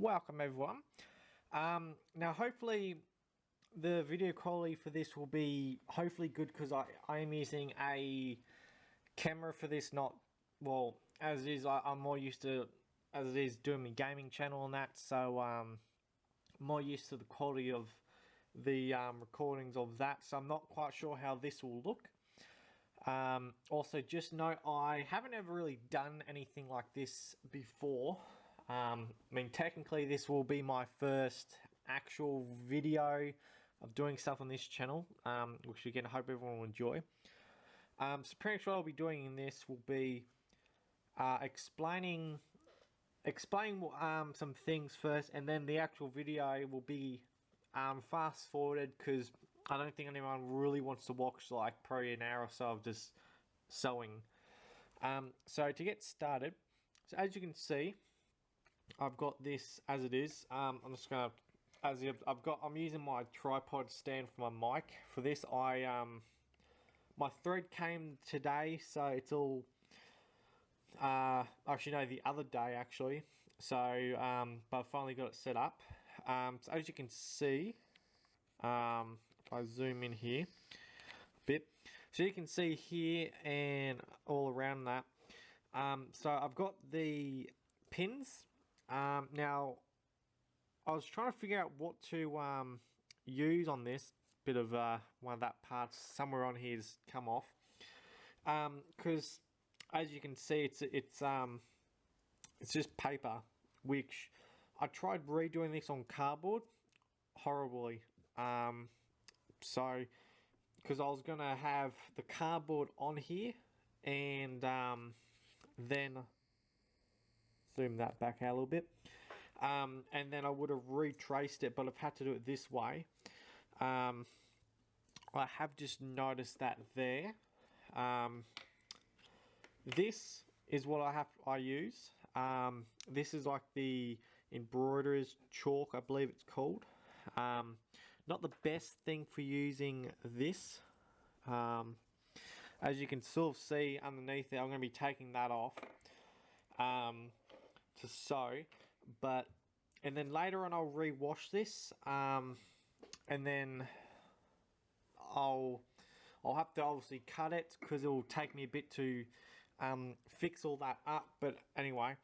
Welcome everyone. Now hopefully the video quality for this will be hopefully good, because I am using a camera for this, not, well, as it is, I'm more used to, as it is, doing my gaming channel and that, so more used to the quality of the recordings of that, so I'm not quite sure how this will look. Also, just note, I haven't ever really done anything like this before. I mean, technically this will be my first actual video of doing stuff on this channel, which again I hope everyone will enjoy. So pretty much what I'll be doing in this will be explaining some things first, and then the actual video will be fast forwarded, because I don't think anyone really wants to watch like probably an hour or so of just sewing. So to get started, so as you can see, I've got this as it is. I'm just gonna, I'm using my tripod stand for my mic. For this, my thread came today, so it's all, actually no, the other day actually. So, but I finally got it set up. So as you can see, if I zoom in here a bit, so you can see here and all around that. So I've got the pins. Now, I was trying to figure out what to use on this bit of one of that parts somewhere on here's come off, because as you can see, it's just paper, which I tried redoing this on cardboard horribly. So because I was gonna have the cardboard on here, and then zoom that back out a little bit, and then I would have retraced it, but I've had to do it this way. I have just noticed that there. This is what I use. This is like the Embroidered chalk, I believe it's called. Not the best thing for using this. As you can sort of see underneath there, I'm going to be taking that off to sew, and then later on I'll rewash this, and then I'll have to obviously cut it, because it will take me a bit to fix all that up. But anyway,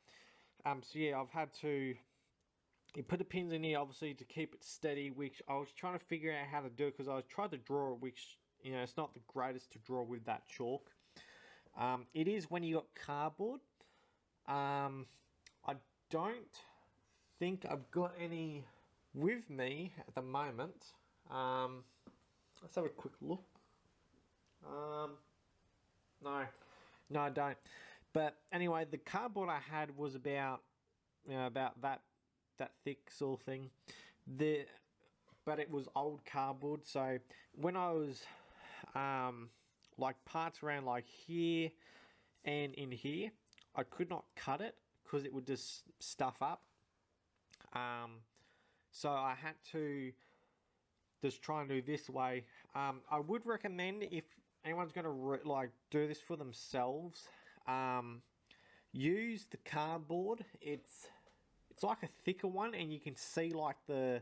so yeah, I've had to put the pins in here obviously to keep it steady, which I was trying to figure out how to do, because I was trying to draw it, which, you know, it's not the greatest to draw with that chalk. It is when you got cardboard. I don't think I've got any with me at the moment. Let's have a quick look. No, I don't. But anyway, the cardboard I had was about, you know, about that thick sort of thing. But it was old cardboard. So when I was like parts around like here and in here, I could not cut it because it would just stuff up. So I had to just try and do this way. I would recommend, if anyone's going to like do this for themselves, use the cardboard. It's like a thicker one, and you can see like the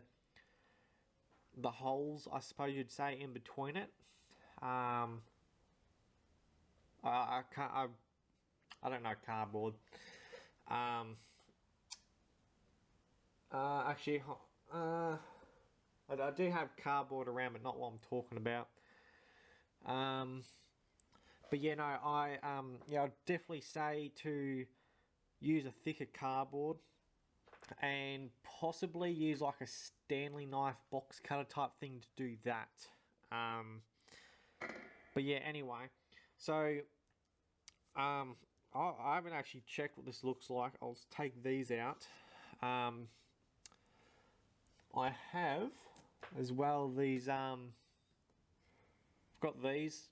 holes, I suppose you'd say, in between it. I don't know cardboard. Actually, I do have cardboard around, but not what I'm talking about. But yeah, no, yeah, I'd definitely say to use a thicker cardboard, and possibly use like a Stanley knife box cutter type thing to do that. But yeah, anyway, so I haven't actually checked what this looks like. I'll take these out. I have as well these. I've got these.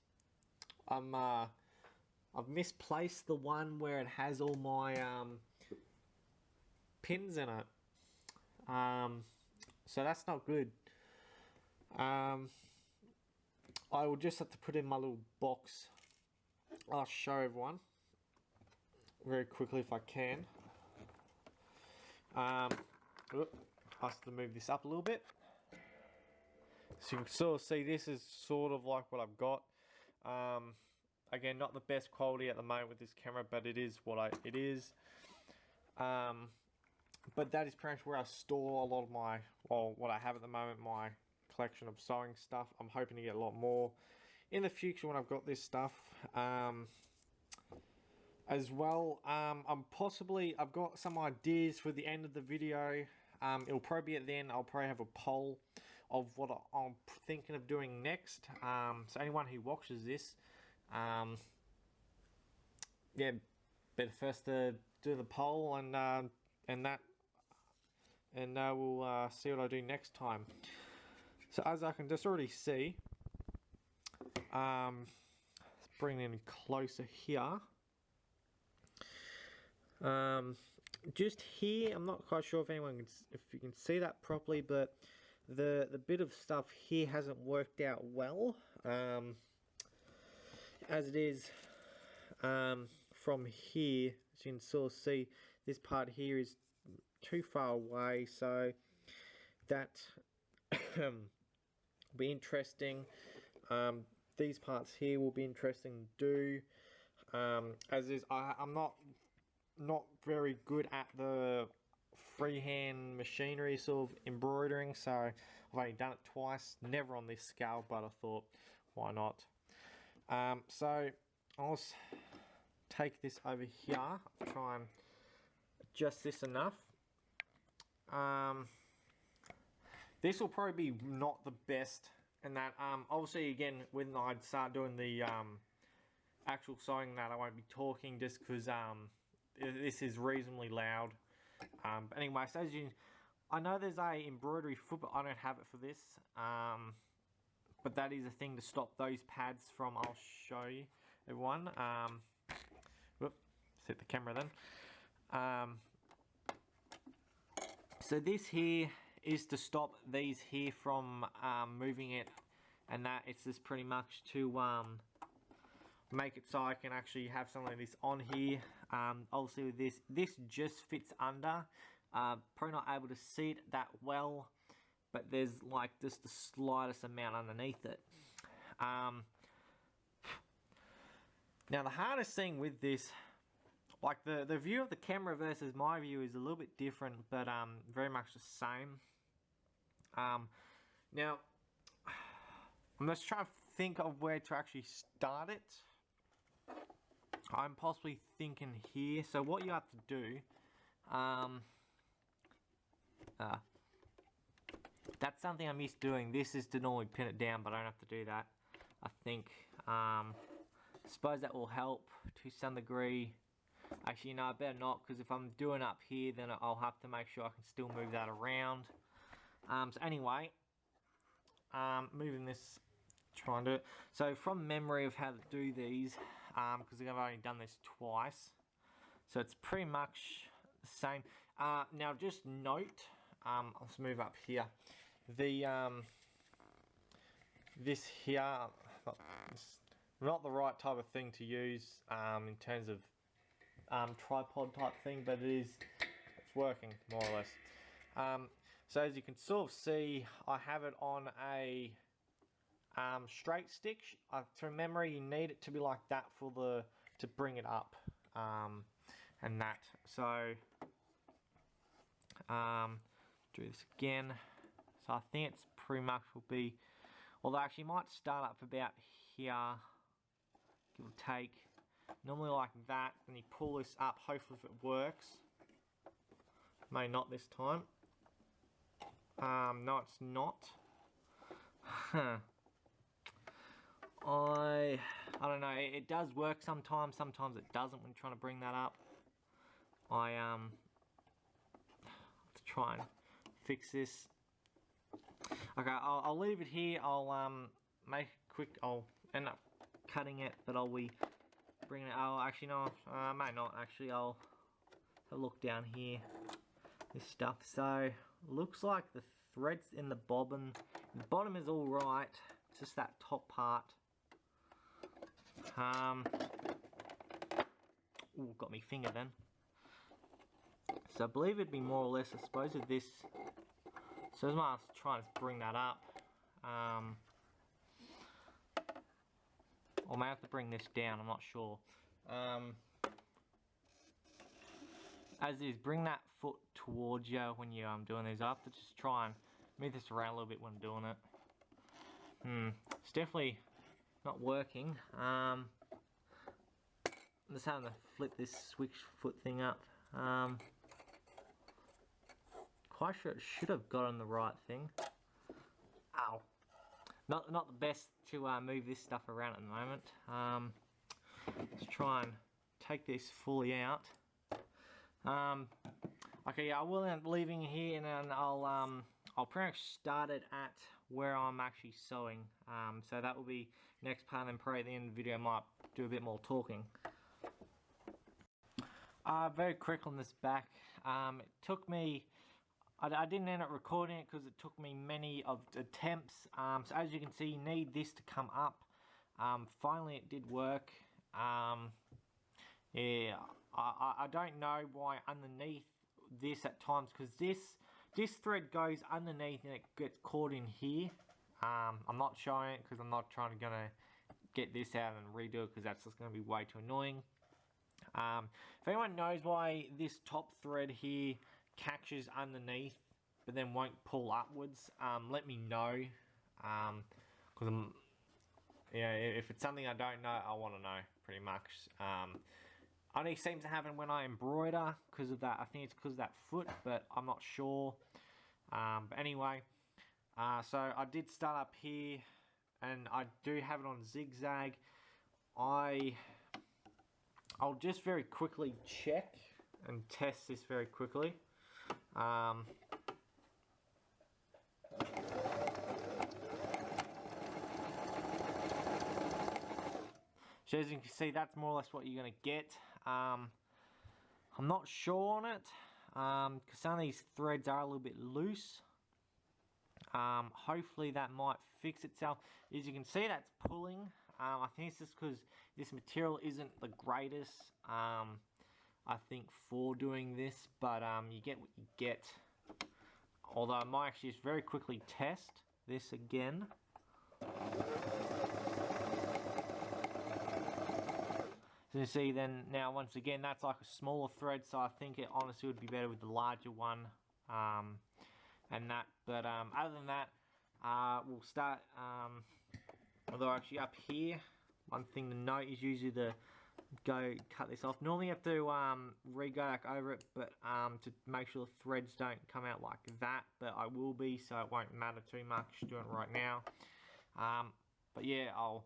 I've misplaced the one where it has all my pins in it. So that's not good. I will just have to put in my little box. I'll show everyone very quickly if I can. has to move this up a little bit. So you can sort of see this is sort of like what I've got. Again, not the best quality at the moment with this camera, but it is what it is. But that is pretty much where I store a lot of my, well, what I have at the moment, my collection of sewing stuff. I'm hoping to get a lot more in the future when I've got this stuff. As well, I've got some ideas for the end of the video. It'll probably be at the end. I'll probably have a poll of what I'm thinking of doing next. So anyone who watches this, yeah, better first to do the poll and we'll see what I do next time. So as I can just already see, let's bring it in closer here. Just here, I'm not quite sure if you can see that properly, but the bit of stuff here hasn't worked out well, as it is. From here, as you can sort of see, this part here is too far away, so that will be interesting. These parts here will be interesting to do. As is, I'm not very good at the freehand machinery sort of embroidering, so I've only done it twice, never on this scale, but I thought, why not? So I'll take this over here, try and adjust this enough. This will probably be not the best, and that obviously again when I start doing the actual sewing, that I won't be talking just because this is reasonably loud. But anyway, so as you, I know there's a embroidery foot, but I don't have it for this. But that is a thing to stop those pads from. I'll show you everyone. Set the camera then. So this here is to stop these here from moving it, and that it's just pretty much to make it so I can actually have something like this on here. Obviously with this just fits under. Probably not able to see it that well, but there's like just the slightest amount underneath it. Now the hardest thing with this, like the view of the camera versus my view is a little bit different, but very much the same. Now I'm just trying to think of where to actually start it. I'm possibly thinking here. So what you have to do, that's something I'm used to doing. This is to normally pin it down, but I don't have to do that. I think, suppose that will help to some degree. Actually, no, I better not, because if I'm doing up here, then I'll have to make sure I can still move that around. So anyway, moving this, try and do it. So from memory of how to do these, because I've only done this twice, so it's pretty much the same. Now just note, let's move up here. The this here, not the right type of thing to use in terms of tripod type thing, but it's working more or less. So as you can sort of see, I have it on a straight stick. From memory, you need it to be like that for to bring it up, and that. So do this again. So I think it's pretty much will be, although actually might start up about here, give or take. Normally like that, and you pull this up, hopefully if it works. May not this time. No, it's not. I don't know, it does work sometimes it doesn't when you're trying to bring that up. I have to try and fix this. Okay, I'll leave it here. I'll make it quick. I'll end up cutting it, but I'll be bringing it. Oh, actually no, I may not. Actually, I'll have a look down here. This stuff. So looks like the threads in the bobbin. The bottom is all right. It's just that top part. Ooh, got me finger then. So I believe it'd be more or less, I suppose, with this. So I was trying to bring that up. Or may I have to bring this down, I'm not sure. As is, bring that foot towards you when you're doing these. I have to just try and move this around a little bit when I'm doing it. It's definitely not working. I'm just having to flip this switch foot thing up. Quite sure it should have gotten the right thing. Ow. Not the best to move this stuff around at the moment. Let's try and take this fully out. Okay, yeah, I will end up leaving it here, and then I'll pretty much start it at where I'm actually sewing. So that will be next part, and probably at the end of the video I might do a bit more talking. Very quick on this back. It took me, I didn't end up recording it because it took me many of attempts. So as you can see, you need this to come up. Finally it did work. Yeah, I don't know why underneath this at times, because this thread goes underneath and it gets caught in here. I'm not showing it because I'm not gonna get this out and redo it, because that's just gonna be way too annoying. If anyone knows why this top thread here catches underneath but then won't pull upwards, let me know, because yeah, if it's something I don't know, I want to know pretty much. Only seems to happen when I embroider because of that. I think it's because of that foot, but I'm not sure. But anyway, so I did start up here, and I do have it on zigzag. I'll just very quickly check and test this very quickly. So as you can see, that's more or less what you're going to get. I'm not sure on it, because some of these threads are a little bit loose. Hopefully that might fix itself. As you can see, that's pulling. I think it's just because this material isn't the greatest, I think, for doing this, but you get what you get. Although I might actually just very quickly test this again. So you see then, now once again, that's like a smaller thread, so I think it honestly would be better with the larger one, and that. But other than that, we'll start, although actually up here, one thing to note is usually to go cut this off. Normally you have to re-go back over it, but to make sure the threads don't come out like that, but I will be, so it won't matter too much doing it right now. But yeah, I'll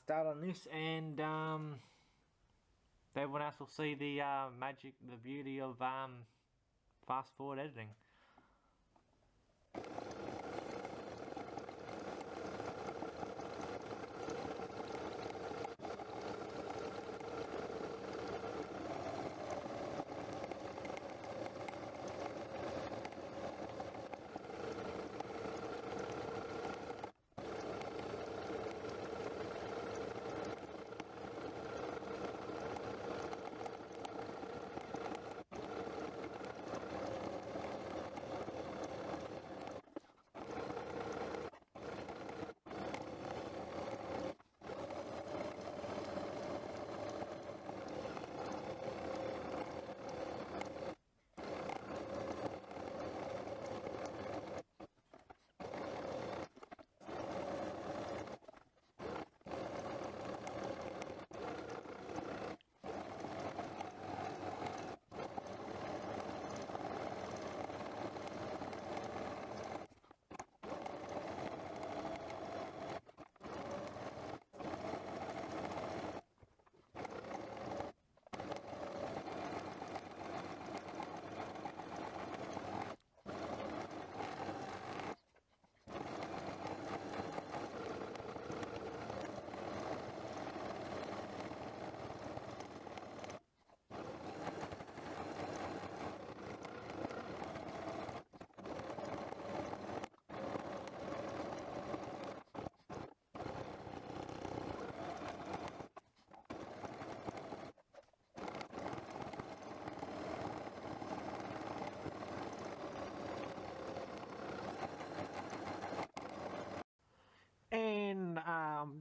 start on this, and everyone else will see the magic, the beauty of fast forward editing.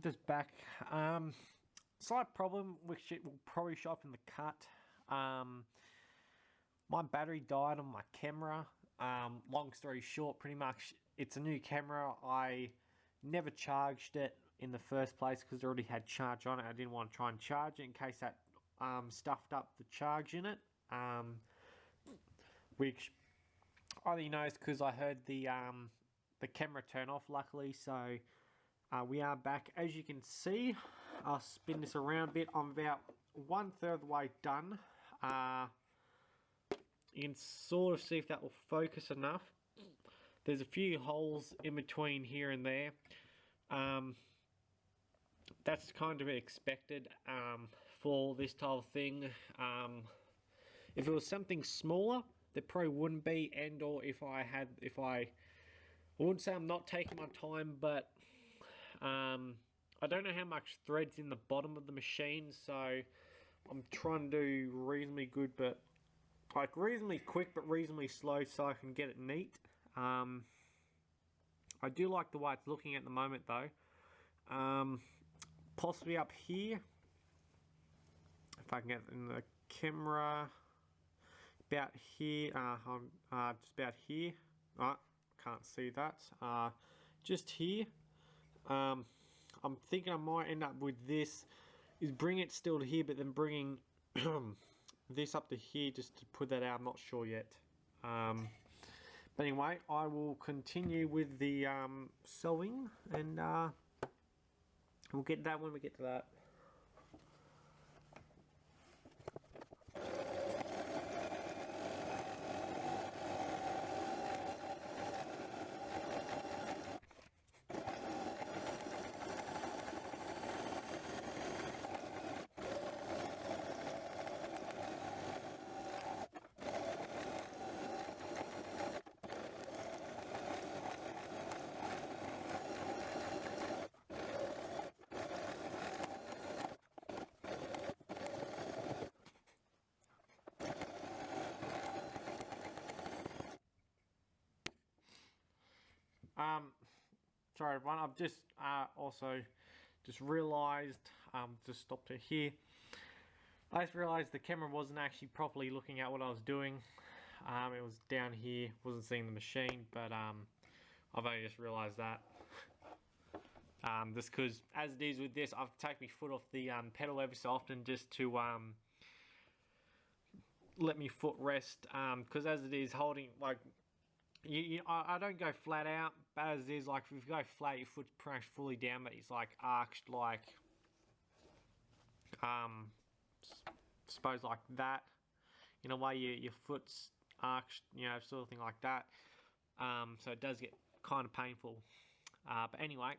just back. Slight problem, which it will probably show up in the cut. My battery died on my camera. Long story short, pretty much, it's a new camera. I never charged it in the first place because it already had charge on it. I didn't want to try and charge it in case that stuffed up the charge in it. Which I only noticed because I heard the camera turn off, luckily. So we are back. As you can see, I'll spin this around a bit. I'm about 1/3 of the way done. You can sort of see if that will focus enough. There's a few holes in between here and there. That's kind of expected for this type of thing. If it was something smaller, there probably wouldn't be, and or I wouldn't say I'm not taking my time, but I don't know how much thread's in the bottom of the machine, so I'm trying to do reasonably good, but like reasonably quick but reasonably slow so I can get it neat. I do like the way it's looking at the moment though. Possibly up here, if I can get it in the camera, about here, just about here. Oh, can't see that. Just here. I'm thinking I might end up with this, is bring it still to here, but then bringing this up to here just to put that out. I'm not sure yet. But anyway, I will continue with the sewing, and we'll get that when we get to that. Sorry everyone, I've just also just realised, just stopped it here. I just realised the camera wasn't actually properly looking at what I was doing. It was down here, wasn't seeing the machine, but I've only just realised that. Just because, as it is with this, I have to take my foot off the pedal every so often just to let me foot rest, because as it is holding, like, I don't go flat out, but as it is, like, if you go flat, your foot's pretty much fully down, but it's like arched, like, suppose like that. In a way, your foot's arched, you know, sort of thing like that. So it does get kind of painful. But anyway.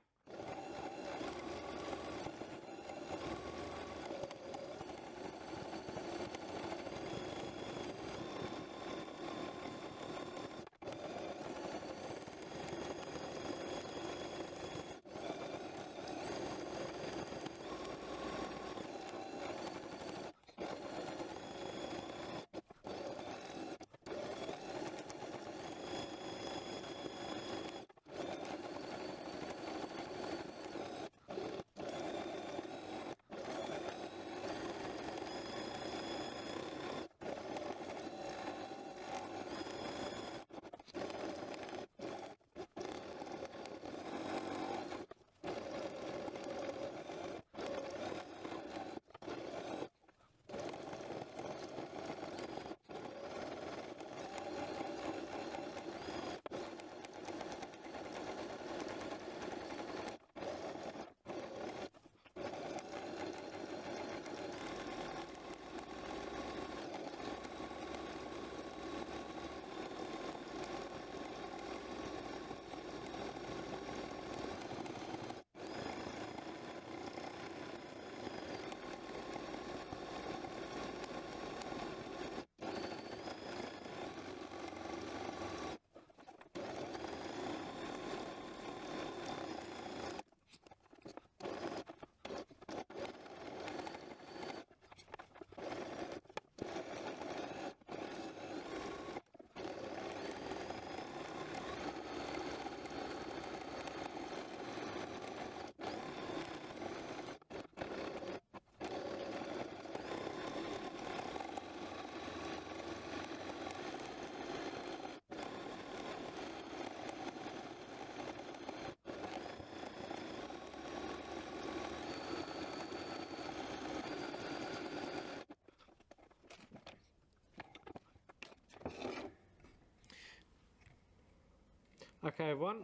Okay, everyone.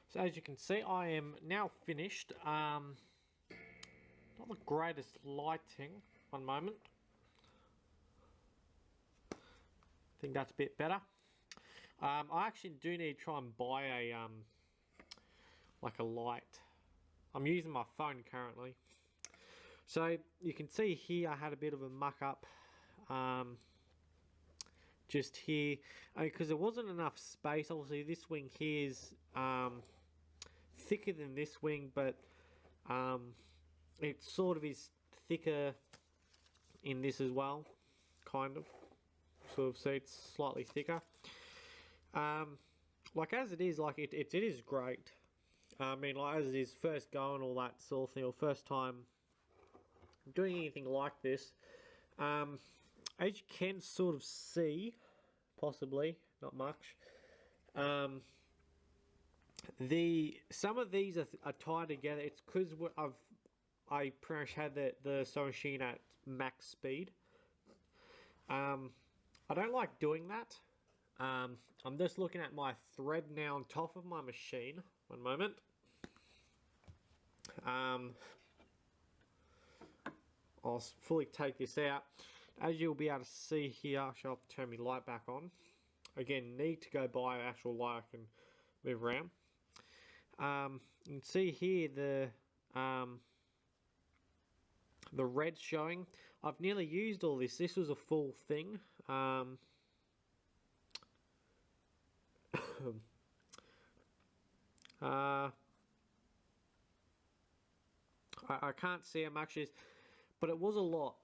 So as you can see, I am now finished. Not the greatest lighting. One moment. I think that's a bit better. I actually do need to try and buy a like a light. I'm using my phone currently. So you can see here I had a bit of a muck up just here because there wasn't enough space. Obviously this wing here is thicker than this wing, but it sort of is thicker in this as well, kind of. Sort of see it's slightly thicker. Like as it is, like it is great. I mean, like as it is first going, all that sort of thing, or first time doing anything like this. As you can sort of see, possibly not much. Some of these are tied together. It's because I pretty much had the sewing machine at max speed. I don't like doing that. I'm just looking at my thread now on top of my machine. One moment. I'll fully take this out. As you'll be able to see here, I shall turn my light back on. Again, need to go buy an actual light I can move around. You can see here the red showing. I've nearly used all this. This was a full thing. I can't see how much it is, but it was a lot.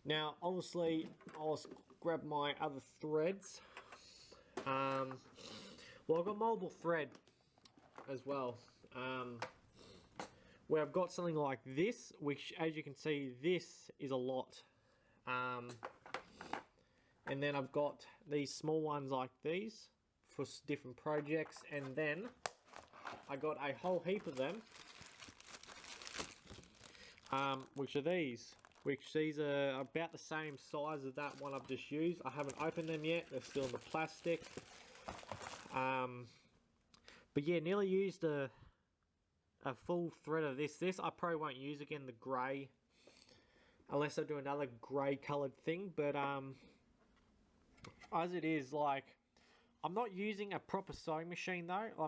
Now, obviously, I'll grab my other threads. Well, I've got mobile thread as well, where I've got something like this, which, as you can see, this is a lot. And then I've got these small ones like these for different projects, and then I got a whole heap of them, which are these. These are about the same size as that one I've just used. I haven't opened them yet. They're still in the plastic. But yeah, nearly used a full thread of this. This I probably won't use again, the grey, unless I do another grey coloured thing. But as it is, like, I'm not using a proper sewing machine though. I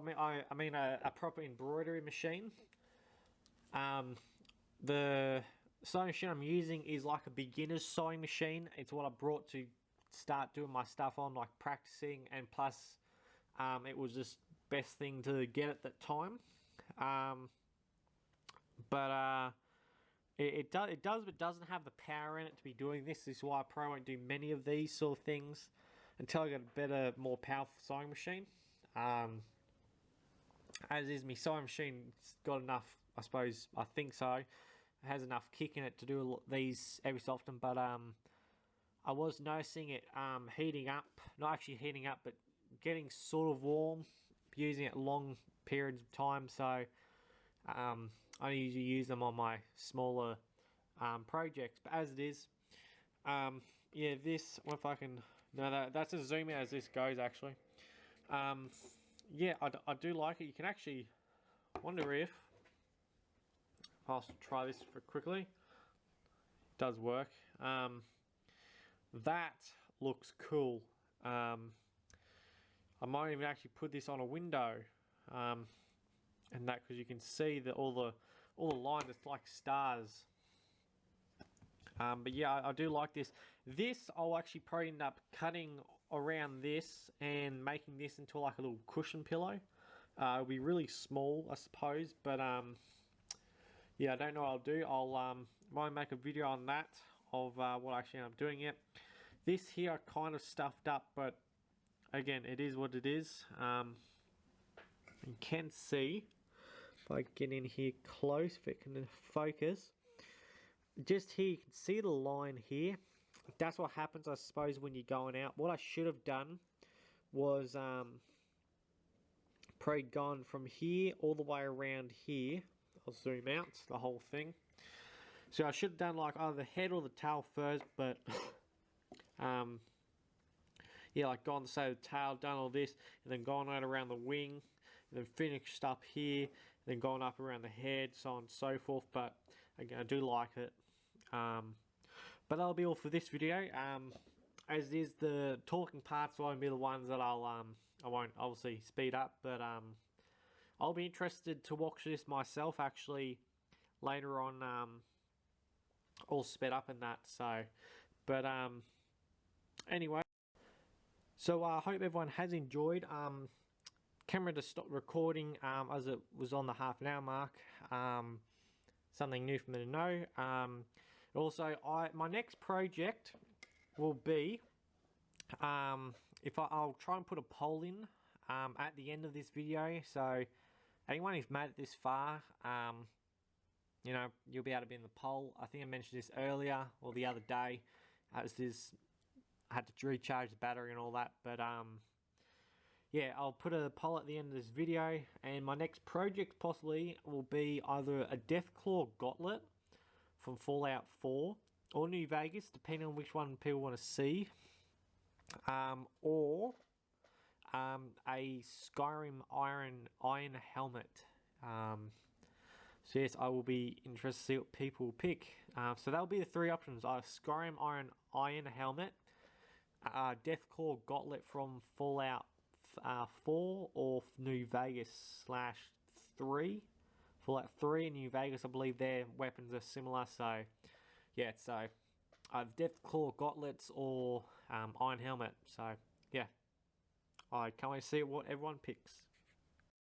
mean a proper embroidery machine. The sewing machine I'm using is like a beginner's sewing machine. It's what I brought to start doing my stuff on, like practicing, and plus it was just best thing to get at that time. It does, but doesn't have the power in it to be doing this. This is why I probably won't do many of these sort of things until I get a better, more powerful sewing machine. As is, my sewing machine's got enough, I suppose, I think so. It has enough kick in it to do these every so often, but I was noticing it heating up, not actually heating up, but getting sort of warm, using it long periods of time, so I usually use them on my smaller projects. But as it is, yeah, this, if I can, no, that's as zoom out as this goes actually. Yeah, I do like it. You can actually wonder if I'll try this for quickly. It does work. That looks cool. I might even actually put this on a window, and that, because you can see that all the lines, it's like stars. But yeah, I do like this. This I'll actually probably end up cutting around this and making this into like a little cushion pillow. It'll be really small, I suppose, but yeah, I don't know what I'll do. I'll might make a video on that of what I actually end up doing it. This here I kind of stuffed up, but again, it is what it is. You can see, if I get in here close, if it can focus, just here you can see the line here. That's what happens, I suppose, when you're going out. What I should have done was probably gone from here all the way around here. I'll zoom out the whole thing. So I should have done like either the head or the tail first, but yeah, like gone, say, the tail, done all this, and then gone out around the wing, and then finished up here, and then gone up around the head, so on and so forth. But again, I do like it. But that'll be all for this video. As is, the talking parts won't be the ones that I won't obviously speed up, but I'll be interested to watch this myself actually later on, all sped up and that. So, but anyway, so I hope everyone has enjoyed. Camera just stopped recording as it was on the half an hour mark. Something new for me to know. Also, my next project will be, I'll try and put a poll in at the end of this video. So anyone who's made it this far, you know, you'll be able to be in the poll. I think I mentioned this earlier or the other day. I had to recharge the battery and all that, but yeah, I'll put a poll at the end of this video, and my next project possibly will be either a Deathclaw Gauntlet from Fallout 4 or New Vegas, depending on which one people want to see, or a Skyrim Iron Helmet. So yes, I will be interested to see what people pick. So that'll be the three options: either Skyrim Iron Helmet, Deathclaw Gauntlet from Fallout 4, or New Vegas /3. Fallout 3 and New Vegas, I believe their weapons are similar. So yeah, so either Deathclaw Gauntlets or Iron Helmet. So yeah, I can't wait to see what everyone picks.